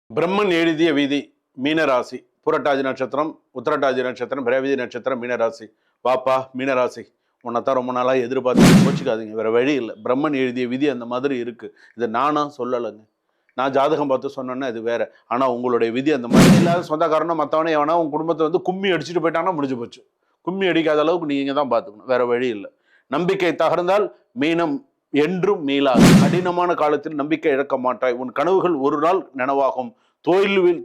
பிரம்மன் எழுதிய விதி மீனராசி புரட்டாதி நட்சத்திரம் உத்திரட்டாதி நட்சத்திரம் பிரேவதி நட்சத்திரம் மீனராசி. வாப்பா மீனராசி, உன்னைத்தான் ரொம்ப நாளாக எதிர்பார்த்து கோச்சிக்காதீங்க, வேற வழி இல்லை. பிரம்மன் எழுதிய விதி அந்த மாதிரி இருக்கு. இது நானா சொல்லலைங்க, நான் ஜாதகம் பார்த்து சொன்னேன்னா இது வேற. ஆனால் உங்களுடைய விதி அந்த மாதிரி இல்லாத சொந்தக்காரனா மற்றவனே எவனா உன் குடும்பத்தை வந்து கும்மி அடிச்சுட்டு போயிட்டான்னா முடிஞ்சு போச்சு. கும்மி அடிக்காத அளவுக்கு நீங்கள் தான் பார்த்துக்கணும், வேற வழி இல்லை. நம்பிக்கை தகர்ந்தால் மீனம் என்றும் மீளாது. கடினமான காலத்தில் நம்பிக்கை இழக்க மாட்டாய். உன் கனவுகள் ஒரு நாள் நனவாகும்.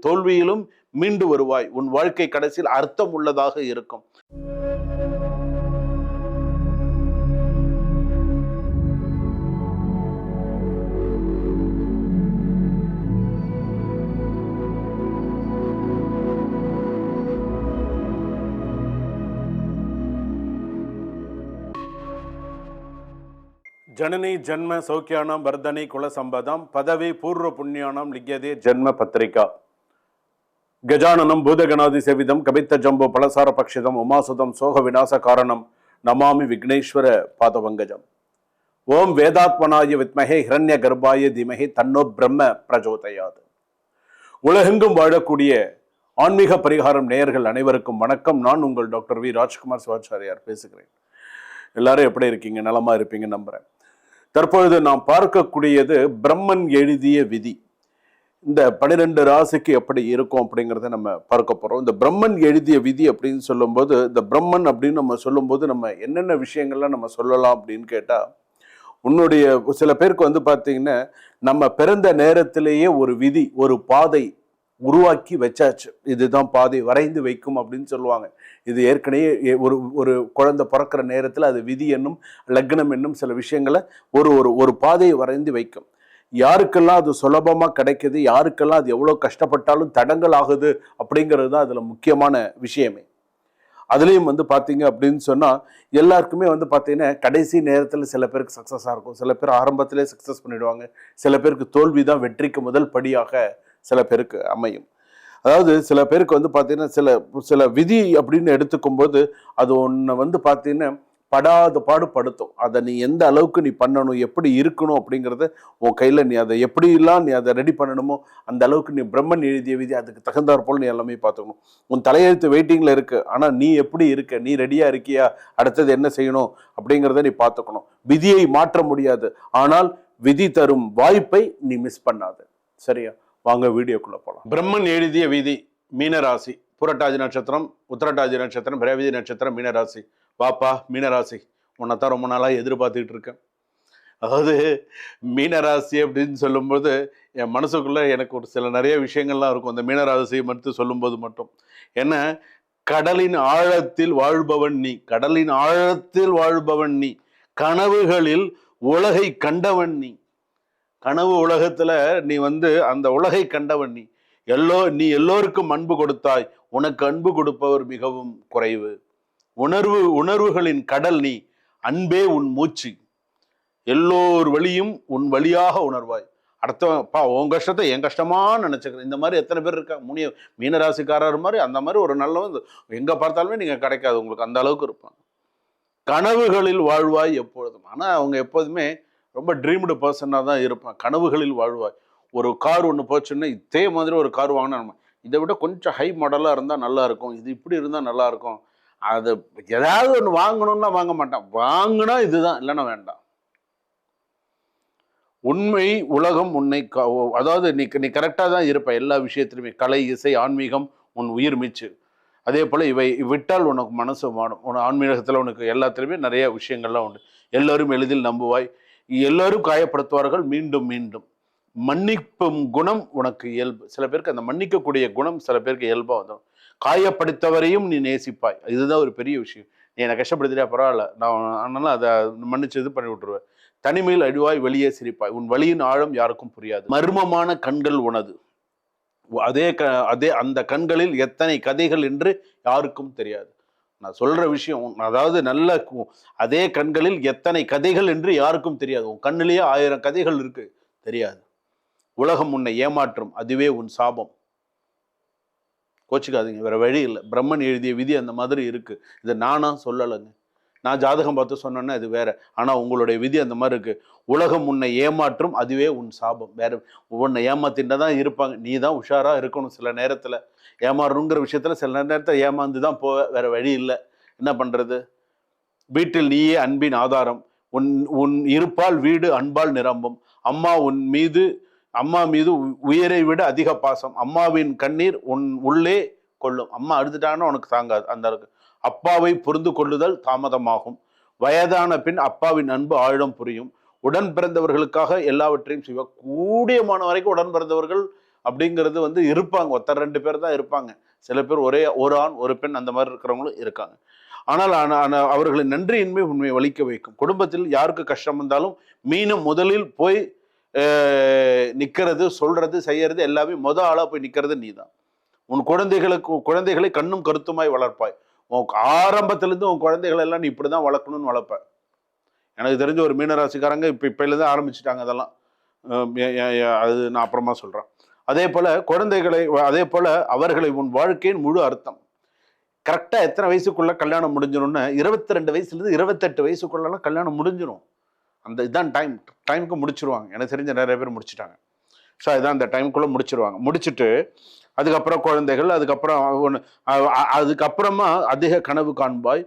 தோல்வியிலும் மீண்டு வருவாய். உன் வாழ்க்கை கடைசியில் அர்த்தம் உள்ளதாக இருக்கும். ஜனனி ஜன்ம சௌக்கியானாம் வர்தனை குல சம்பதாம் பதவி பூர்வ புண்ணியானாம் லிக்யதே ஜன்ம பத்திரிகா. கஜானனம் பூதகணாதி சேவிதம் கபித்த ஜம்போ பலசார பக்ஷிதம் உமாசுதம் சோக விநாச காரணம் நமாமி விக்னேஸ்வர பாதவங்கஜம். ஓம் வேதாத்மனாய வித்மஹே ஹிரண்ய கர்ப்பாய திமஹே தன்னோ பிரம்ம பிரஜோதயாது. உலகெங்கும் வாழக்கூடிய ஆன்மீக பரிகாரம் நேயர்கள் அனைவருக்கும் வணக்கம். நான் உங்கள் டாக்டர் வி ராஜ்குமார் சிவாச்சாரியார் பேசுகிறேன். எல்லாரும் எப்படி இருக்கீங்க? நலமா இருப்பீங்க நம்புறேன். தற்பொழுது நாம் பார்க்கக்கூடியது பிரம்மன் எழுதிய விதி. இந்த 12 ராசிக்கு எப்படி இருக்கும் அப்படிங்கிறத நம்ம பார்க்க போறோம். இந்த பிரம்மன் எழுதிய விதி அப்படின்னு சொல்லும்போது, இந்த பிரம்மன் அப்படின்னு நம்ம சொல்லும்போது நம்ம என்னென்ன விஷயங்கள்லாம் நம்ம சொல்லலாம் அப்படின்னு கேட்டா, உன்னுடைய சில பேருக்கு வந்து பார்த்தீங்கன்னா நம்ம பிறந்த நேரத்திலேயே ஒரு விதி, ஒரு பாதை உருவாக்கி வச்சாச்சு. இதுதான் பாதை வரைந்து வைக்கும் அப்படின்னு சொல்லுவாங்க. இது ஏற்கனவே ஒரு ஒரு குழந்தை பிறக்கிற நேரத்தில் அது விதி என்னும் லக்னம் என்னும் சில விஷயங்களை ஒரு ஒரு ஒரு பாதையை வரைந்து வைக்கும். யாருக்கெல்லாம் அது சுலபமாக கிடைக்குது, யாருக்கெல்லாம் அது எவ்வளோ கஷ்டப்பட்டாலும் தடங்கள் ஆகுது அப்படிங்கிறது தான் அதில் முக்கியமான விஷயமே. அதுலேயும் வந்து பார்த்தீங்க அப்படின்னு சொன்னால் எல்லாருக்குமே வந்து பார்த்தீங்கன்னா கடைசி நேரத்தில் சில பேருக்கு சக்ஸஸாக இருக்கும், சில பேர் ஆரம்பத்திலே சக்ஸஸ் பண்ணிடுவாங்க, சில பேருக்கு தோல்வி தான் வெற்றிக்கு முதல் படியாக சில பேருக்கு அமையும். அதாவது சில பேருக்கு வந்து பார்த்தீங்கன்னா சில சில விதி அப்படின்னு எடுத்துக்கும்போது அது ஒன்று வந்து பார்த்தீங்கன்னா படாத பாடுபடுத்தும். அதை நீ எந்த அளவுக்கு நீ பண்ணணும், எப்படி இருக்கணும் அப்படிங்கிறத உன் கையில் நீ அதை எப்படிலாம் நீ அதை ரெடி பண்ணணுமோ அந்த அளவுக்கு நீ பிரம்மன் எழுதிய விதி அதுக்கு தகுந்தாற் போல் நீ எல்லாமே பார்த்துக்கணும். உன் தலையெழுத்து வெயிட்டிங்கில் இருக்குது, ஆனால் நீ எப்படி இருக்க, நீ ரெடியாக இருக்கியா, அடுத்தது என்ன செய்யணும் அப்படிங்கிறத நீ பார்த்துக்கணும். விதியை மாற்ற முடியாது, ஆனால் விதி தரும் வாய்ப்பை நீ மிஸ் பண்ணாத. சரியா? வாங்க வீடியோக்குள்ள போகலாம். பிரம்மன் எழுதிய விதி மீனராசி புரட்டாதி நட்சத்திரம் உத்திரட்டாதி நட்சத்திரம் பிரேவதி நட்சத்திரம் மீனராசி. வாப்பா மீனராசி, உன்னைத்தான் ரொம்ப நாளாக எதிர்பார்த்துக்கிட்டு இருக்கேன். அதாவது மீனராசி அப்படின்னு சொல்லும்போது என் மனசுக்குள்ள எனக்கு ஒரு சில நிறைய விஷயங்கள்லாம் இருக்கும் அந்த மீனராசியை மட்டும் சொல்லும்போது மட்டும். ஏன்னா கடலின் ஆழத்தில் வாழ்பவன் நீ, கடலின் ஆழத்தில் வாழ்பவன் நீ, கனவுகளில் உலகை கண்டவன் நீ. கனவு உலகத்துல நீ வந்து அந்த உலகை கண்டவன் நீ. நீ எல்லோருக்கும் அன்பு கொடுத்தாய், உனக்கு அன்பு கொடுப்பவர் மிகவும் குறைவு. உணர்வுகளின் கடல் நீ, அன்பே உன் மூச்சு, எல்லோர் வழியும் உன் வழியாக உணர்வாய். அடுத்தப்பா உன் கஷ்டத்தை என் கஷ்டமா நினைச்சுக்கிறேன். இந்த மாதிரி எத்தனை பேர் இருக்காங்க? மீனராசிக்காரர் மாதிரி அந்த மாதிரி ஒரு நல்லவன் எங்க பார்த்தாலுமே நீங்க கிடைக்காது உங்களுக்கு, அந்த அளவுக்கு இருப்பாங்க. கனவுகளில் வாழ்வாய் எப்பொழுதும். ஆனா அவங்க எப்போதுமே ரொம்ப ட்ரீம்டு பர்சனாக தான் இருப்பான். கனவுகளில் வாழ்வாய். ஒரு கார் ஒன்று போச்சுன்னா இதே மாதிரி ஒரு கார் வாங்கினா நம்ம இதை விட கொஞ்சம் ஹை மாடலாக இருந்தால் நல்லா இருக்கும், இது இப்படி இருந்தால் நல்லா இருக்கும், அது ஏதாவது ஒன்று வாங்கணும்னா வாங்க மாட்டான், வாங்கினா இதுதான் இல்லைன்னா வேண்டாம். உண்மை உலகம் உன்னை அதாவது நீ கரெக்டாக தான் இருப்ப எல்லா விஷயத்திலுமே. கலை இசை ஆன்மீகம் உன் உயிர் மீச்சு. அதே போல் இவை விட்டால் உனக்கு மனசு மாடும். உன் ஆன்மீகத்தில் உனக்கு எல்லாத்துலேயுமே நிறைய விஷயங்கள்லாம் உண்டு. எல்லோரும் எளிதில் நம்புவாய், எல்லோரும் காயப்படுத்துவார்கள் மீண்டும் மீண்டும். மன்னிப்பும் குணம் உனக்கு இயல்பு. சில பேருக்கு அந்த மன்னிக்கக்கூடிய குணம் சில பேருக்கு இயல்பாக வந்துடும். காயப்படுத்தவரையும் நீ நேசிப்பாய், இதுதான் ஒரு பெரிய விஷயம். நீ என்னை கஷ்டப்படுத்திட்டா பரவாயில்ல, நான் அதனால அதை மன்னிச்சு இது பண்ணி விட்டுருவேன். தனிமையில் அழிவாய், வெளியே சிரிப்பாய். உன் வழியின் ஆழம் யாருக்கும் புரியாது. மர்மமான கண்கள் உனது. அதே அந்த கண்களில் எத்தனை கதைகள் என்று யாருக்கும் தெரியாது. நான் சொல்ற விஷயம், அதாவது நல்ல அதே கண்களில் எத்தனை கதைகள் என்று யாருக்கும் தெரியாது. உன் கண்ணிலேயே 1000 கதைகள் இருக்கு, தெரியாது. உலகம் உன்னை ஏமாற்றும், அதுவே உன் சாபம். கோச்சிக்காதீங்க, வேற வழி இல்லை. பிரம்மன் எழுதிய விதி அந்த மாதிரி இருக்கு. இதை நானா சொல்லலைங்க, நான் ஜாதகம் பார்த்து சொன்னேன்னா அது வேற. ஆனா உங்களுடைய விதி அந்த மாதிரி இருக்கு. உலகம் உன்னை ஏமாற்றும், அதுவே உன் சாபம். வேற உன்னை ஏமாத்திட்டு தான் இருப்பாங்க. நீ தான் உஷாரா இருக்கணும். சில நேரத்துல ஏமாறணுங்கிற விஷயத்துல சில நேரத்துல ஏமாந்து தான் போவ, வேற வழி இல்லை. என்ன பண்றது? வீட்டில் நீயே அன்பின் ஆதாரம். உன் உன் இருப்பால் வீடு அன்பால் நிரம்பும். அம்மா உன் மீது அம்மா மீது உயிரை விட அதிக பாசம். அம்மாவின் கண்ணீர் உன் உள்ளே கொள்ளும். அம்மா அழுதுட்டாங்கன்னா உனக்கு தாங்காது. அந்த அளவுக்கு. அப்பாவை புரிந்து கொள்ளுதல் தாமதமாகும். வயதான பின் அப்பாவின் அன்பு ஆழம் புரியும். உடன் பிறந்தவர்களுக்காக எல்லாவற்றையும் செய்வார். கூடியமான வரைக்கும் உடன் பிறந்தவர்கள் அப்படிங்கிறது வந்து இருப்பாங்க. ஒருத்தர் 2 பேர் தான் இருப்பாங்க. சில பேர் ஒரே ஒரு ஆண் ஒரு பெண் அந்த மாதிரி இருக்கிறவங்களும் இருக்காங்க. ஆனால் அவர்களின் நன்றியின்மை உண்மையை வலிக்க வைக்கும். குடும்பத்தில் யாருக்கு கஷ்டம் வந்தாலும் மீனும் முதலில் போய் நிக்கிறது, சொல்றது, செய்யறது எல்லாமே ஆளா போய் நிக்கிறது நீதான். உன் குழந்தைகளை கண்ணும் கருத்துமாய் வளர்ப்பாய். ஆரம்பத்திலிருந்து உன் குழந்தைகள் எல்லாம் நீ இப்படிதான் வளர்க்கணும்னு வளர்ப்ப. எனக்கு தெரிஞ்ச ஒரு மீனராசிக்காரங்க இப்பயிலிருந்து ஆரம்பிச்சுட்டாங்க. அதெல்லாம் அது நான் அப்புறமா சொல்றேன். அதே போல அவர்களை உன் வாழ்க்கையின் முழு அர்த்தம். கரெக்டா எத்தனை வயசுக்குள்ள கல்யாணம் முடிஞ்சிடும்னு 22 வயசுலேருந்து 28 வயசுக்குள்ளலாம் கல்யாணம் முடிஞ்சிடும். அந்த இதுதான் டைமுக்கு முடிச்சிருவாங்க. எனக்கு தெரிஞ்ச நிறைய பேர் முடிச்சுட்டாங்க. ஸோ இதுதான் அந்த டைமுக்குள்ள முடிச்சிருவாங்க. முடிச்சுட்டு அதுக்கப்புறம் குழந்தைகள், அதுக்கப்புறமா அதிக கனவு காண்பாய்.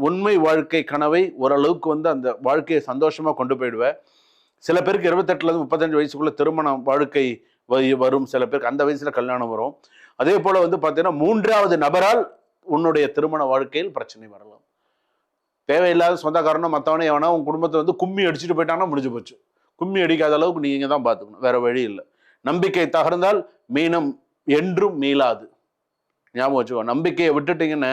உண்மை வாழ்க்கை கனவை ஓரளவுக்கு வந்து அந்த வாழ்க்கையை சந்தோஷமா கொண்டு போயிடுவேன். சில பேருக்கு 28லேருந்து 35 வயசுக்குள்ள திருமணம் வாழ்க்கை வரும். சில பேருக்கு அந்த வயசுல கல்யாணம் வரும். அதே போல வந்து பார்த்தீங்கன்னா 3வது நபரால் உன்னுடைய திருமண வாழ்க்கையில் பிரச்சனை வரலாம். தேவையில்லாத சொந்தக்காரனோ மற்றவனே எவனா உன் குடும்பத்தை வந்து கும்மி அடிச்சுட்டு போயிட்டாங்கன்னா முடிஞ்சு போச்சு. கும்மி அடிக்காத அளவுக்கு நீங்க தான் பார்த்துக்கணும். வேற வழி இல்லை. நம்பிக்கை தகர்ந்தால் மீனம் என்றும் மீளாது. ஞாபகம் வச்சுக்கோ. நம்பிக்கையை விட்டுட்டீங்கன்னு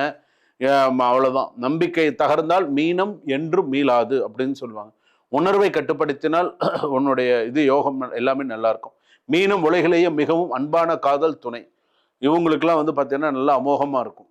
அவ்வளவுதான். நம்பிக்கை தகர்ந்தால் மீனம் என்றும் மீளாது அப்படின்னு சொல்லுவாங்க. உணர்வை கட்டுப்படுத்தினால் உன்னுடைய யோகம் எல்லாமே நல்லா இருக்கும். மீனம் உலகிலேயே மிகவும் அன்பான காதல் துணை. இவங்களுக்கெல்லாம் வந்து பார்த்தீங்கன்னா நல்லா அமோகமா இருக்கும்.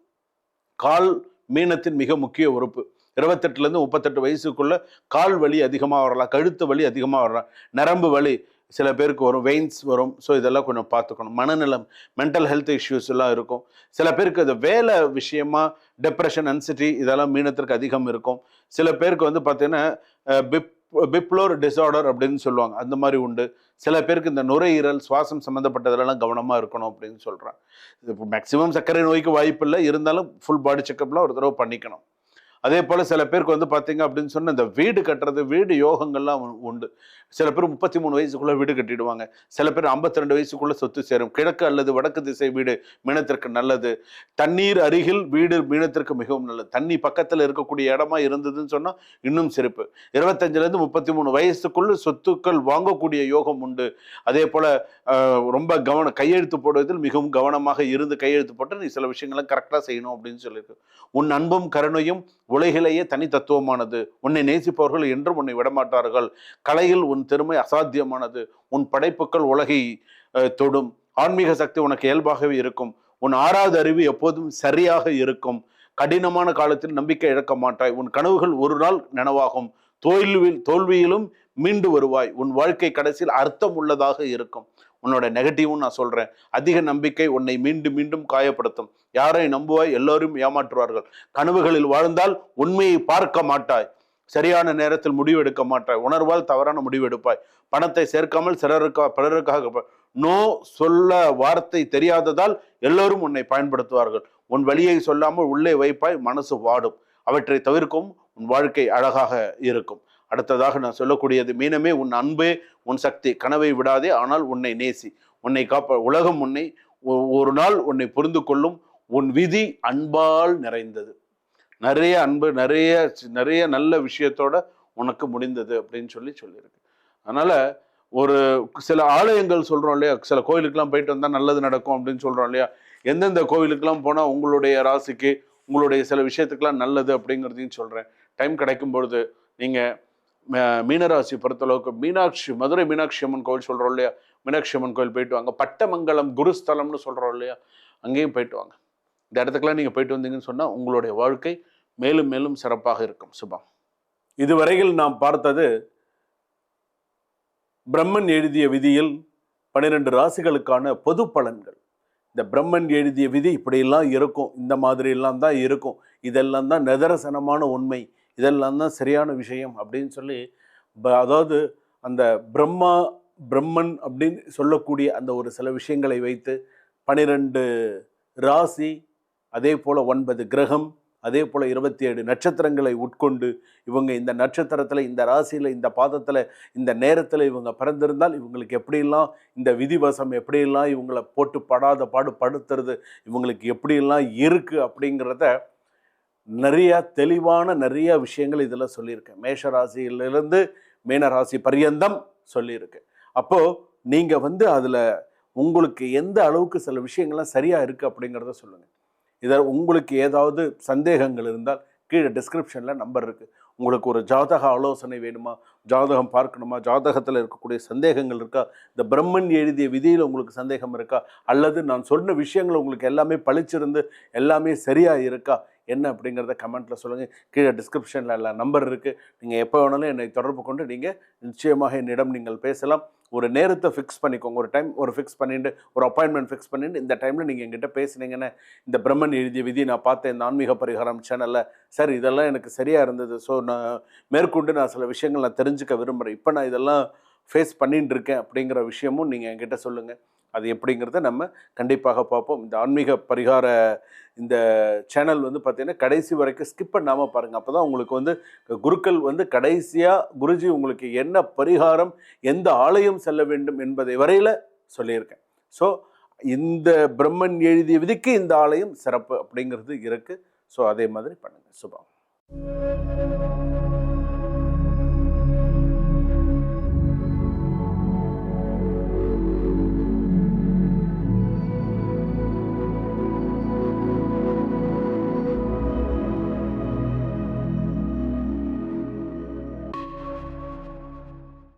கால் மீனத்தின் மிக முக்கிய உறுப்பு. 28லேருந்து 38 வயசுக்குள்ள கால் வலி அதிகமாக வரலாம், கழுத்து வலி அதிகமாக வரலாம், நரம்பு வலி சில பேருக்கு வரும், வெயின்ஸ் வரும். ஸோ இதெல்லாம் கொஞ்சம் பார்த்துக்கணும். மனநலம், மென்டல் ஹெல்த் இஷ்யூஸ் எல்லாம் இருக்கும். சில பேருக்கு அது வேலை விஷயமா டிப்ரெஷன், அன்சிட்டி இதெல்லாம் மீனத்திற்கு அதிகம் இருக்கும். சில பேருக்கு வந்து பார்த்தீங்கன்னா பிப்ளோர் டிசார்டர் அப்படின்னு சொல்லுவாங்க, அந்த மாதிரி உண்டு. சில பேருக்கு இந்த நுரையீரல், சுவாசம் சம்மந்தப்பட்டதெல்லாம் கவனமாக இருக்கணும் அப்படின்னு சொல்கிறேன். இது மேக்சிமம் சர்க்கரை நோய்க்கு வாய்ப்பு இல்லை, இருந்தாலும் ஃபுல் பாடி செக்கப்லாம் ஒரு தடவை பண்ணிக்கணும். அதே போல் சில பேருக்கு வந்து பார்த்தீங்க அப்படின்னு சொன்னால் இந்த வீடு கட்டுறது, வீடு யோகங்கள்லாம் உண்டு. சில பேர் 33 வயசுக்குள்ளே வீடு கட்டிடுவாங்க. சில பேர் 52 வயசுக்குள்ளே சொத்து சேரும். கிழக்கு அல்லது வடக்கு திசை வீடு மீனத்திற்கு நல்லது. தண்ணீர் அருகில் வீடு மீனத்திற்கு மிகவும் நல்லது. தண்ணி பக்கத்தில் இருக்கக்கூடிய இடமா இருந்ததுன்னு சொன்னால் இன்னும் சிறப்பு. 25லேருந்து 33 வயசுக்குள்ள சொத்துக்கள் வாங்கக்கூடிய யோகம் உண்டு. அதே போல் ரொம்ப கையெழுத்து போடுவதில் மிகவும் கவனமாக இருந்து கையெழுத்து போட்டு நீ சில விஷயங்களை கரெக்டாக செய்யணும் அப்படின்னு சொல்லியிருக்கு. உன் அன்பும் கருணையும் உலகிலேயே தனி தத்துவமானது. உன்னை நேசிப்பவர்கள் என்றும் உன்னை விடமாட்டார்கள். கலையில் உன் திறமை அசாத்தியமானது. உன் படைப்புகள் உலகை தொடும். ஆன்மீக சக்தி உனக்கு இயல்பாகவே இருக்கும். உன் 6வது அறிவு எப்போதும் சரியாக இருக்கும். கடினமான காலத்தில் நம்பிக்கை இழக்க மாட்டாய். உன் கனவுகள் ஒரு நாள் நனவாகும். தோல்வியிலும் மீண்டு வருவாய். உன் வாழ்க்கை கடைசியில் அர்த்தம் உள்ளதாக இருக்கும். உன்னோட நெகட்டிவும் நான் சொல்றேன். அதிக நம்பிக்கை உன்னை மீண்டும் மீண்டும் காயப்படுத்தும். யாரை நம்புவாய்? எல்லோரும் ஏமாற்றுவார்கள். கனவுகளில் வாழ்ந்தால் உண்மையை பார்க்க மாட்டாய். சரியான நேரத்தில் முடிவு எடுக்க மாட்டாய். உணர்வால் தவறான முடிவு எடுப்பாய். பணத்தை சேர்க்காமல் பிறருக்காக நோ சொல்ல வார்த்தை தெரியாததால் எல்லோரும் உன்னை பயன்படுத்துவார்கள். உன் வழியை சொல்லாமல் உள்ளே வைப்பாய். மனசு வாடும். அவற்றை தவிர்க்கும். உன் வாழ்க்கை அழகாக இருக்கும். அடுத்ததாக நான் சொல்லக்கூடியது, மீனமே உன் அன்பே உன் சக்தி. கனவை விடாதே, ஆனால் உன்னை நேசி. உன்னை உலகம் உன்னை ஒரு நாள் உன்னை புரிந்து கொள்ளும். உன் விதி அன்பால் நிறைந்தது. நிறைய அன்பு, நிறைய நல்ல விஷயத்தோட உனக்கு முடிந்தது அப்படின்னு சொல்லியிருக்கு. அதனால ஒரு சில ஆலயங்கள் சொல்றோம் இல்லையா, சில கோயிலுக்கெல்லாம் போயிட்டு வந்தா நல்லது நடக்கும் அப்படின்னு சொல்றோம் இல்லையா. எந்தெந்த கோவிலுக்கெல்லாம் போனா உங்களுடைய ராசிக்கு, உங்களுடைய சில விஷயத்துக்கெல்லாம் நல்லது அப்படிங்கிறதையும் சொல்றேன். டைம் கிடைக்கும் பொழுது நீங்க மீனராசி பொறுத்தளவுக்கு மதுரை மீனாட்சி அம்மன் கோவில் சொல்றோம் இல்லையா, மீனாட்சி அம்மன் கோவில் போயிட்டு வாங்க. பட்டமங்கலம் குருஸ்தலம்னு சொல்றோம் இல்லையா, அங்கேயும் போயிட்டு வாங்க. இந்த இடத்துக்கெல்லாம் நீங்க போயிட்டு வந்தீங்கன்னு சொன்னா உங்களுடைய வாழ்க்கை மேலும் மேலும் சிறப்பாக இருக்கும். சுபம். இதுவரையில் நாம் பார்த்தது பிரம்மன் எழுதிய விதியில் 12 ராசிகளுக்கான பொது பலன்கள். இந்த பிரம்மன் எழுதிய விதி இப்படியெல்லாம் இருக்கும், இந்த மாதிரி எல்லாம் தான் இருக்கும். இதெல்லாம் தான் நிதர்சனமான உண்மை, இதெல்லாம் தான் சரியான விஷயம் அப்படின்னு சொல்லி அதாவது அந்த பிரம்மன் அப்படின்னு சொல்லக்கூடிய அந்த ஒரு சில விஷயங்களை வைத்து 12 ராசி, அதே போல் 9 கிரகம், அதே போல் 27 நட்சத்திரங்களை உட்கொண்டு இவங்க இந்த நட்சத்திரத்தில், இந்த ராசியில், இந்த பாதத்தில், இந்த நேரத்தில் இவங்க பிறந்திருந்தால் இவங்களுக்கு எப்படியெல்லாம் இந்த விதிவசம் எப்படியெல்லாம் இவங்களை போட்டு படாத பாடு படுத்துறது இவங்களுக்கு எப்படியெல்லாம் இருக்குது அப்படிங்கிறத நிறைய தெளிவான நிறைய விஷயங்கள் இதில் சொல்லியிருக்கேன். மேஷ ராசியிலிருந்து மீன ராசி பரியந்தம் சொல்லியிருக்கேன். அப்போது நீங்கள் அதில் உங்களுக்கு எந்த அளவுக்கு சில விஷயங்கள்லாம் சரியாக இருக்குது அப்படிங்கிறத சொல்லுங்கள். இதில் உங்களுக்கு ஏதாவது சந்தேகங்கள் இருந்தால் கீழே டிஸ்கிரிப்ஷனில் நம்பர் இருக்குது. உங்களுக்கு ஒரு ஜாதக ஆலோசனை வேணுமா, ஜாதகம் பார்க்கணுமா, ஜாதகத்தில் இருக்கக்கூடிய சந்தேகங்கள் இருக்கா, இந்த பிரம்மன் எழுதிய விதியில் உங்களுக்கு சந்தேகம் இருக்கா, அல்லது நான் சொன்ன விஷயங்கள் உங்களுக்கு எல்லாமே பளிச்சிருந்து எல்லாமே சரியாக இருக்கா என்ன அப்படிங்கிறத கமெண்ட்டில் சொல்லுங்கள். கீழே டிஸ்கிரிப்ஷனில் எல்லாம் நம்பர் இருக்குது. நீங்கள் எப்போ வேணாலும் என்னை தொடர்பு கொண்டு நீங்கள் நிச்சயமாக என்னிடம் நீங்கள் பேசலாம். ஒரு நேரத்தை ஃபிக்ஸ் பண்ணிக்கோங்க, ஒரு டைம் ஃபிக்ஸ் பண்ணிட்டு, ஒரு அப்பாயின்மெண்ட் ஃபிக்ஸ் பண்ணிட்டு இந்த டைமில் நீங்கள் எங்கிட்ட பேசுனீங்கன்னா, இந்த பிரம்மன் எழுதிய விதி நான் பார்த்தேன் இந்த ஆன்மீக பரிகாரம் சேனலில், சார் இதெல்லாம் எனக்கு சரியாக இருந்தது, ஸோ நான் மேற்கொண்டு நான் சில விஷயங்கள் நான் தெரிஞ்சுக்க விரும்புகிறேன், இப்போ நான் இதெல்லாம் ஃபேஸ் பண்ணிட்டு இருக்கேன் அப்படிங்கிற விஷயமும் நீங்கள் என்கிட்ட சொல்லுங்கள். அது எப்படிங்கிறத நம்ம கண்டிப்பாக பார்ப்போம். இந்த ஆன்மீக பரிகார இந்த சேனல் பார்த்திங்கன்னா கடைசி வரைக்கும் ஸ்கிப் பண்ணாமல் பாருங்கள். அப்போ தான் உங்களுக்கு குருக்கள் கடைசியாக குருஜி உங்களுக்கு என்ன பரிகாரம், எந்த ஆலயம் செல்ல வேண்டும் என்பதை வரையில் சொல்லியிருக்கேன். ஸோ இந்த பிரம்மன் எழுதிய விதிக்கு இந்த ஆலயம் சிறப்பு அப்படிங்கிறது இருக்குது. ஸோ அதே மாதிரி பண்ணுங்கள். சுபம்.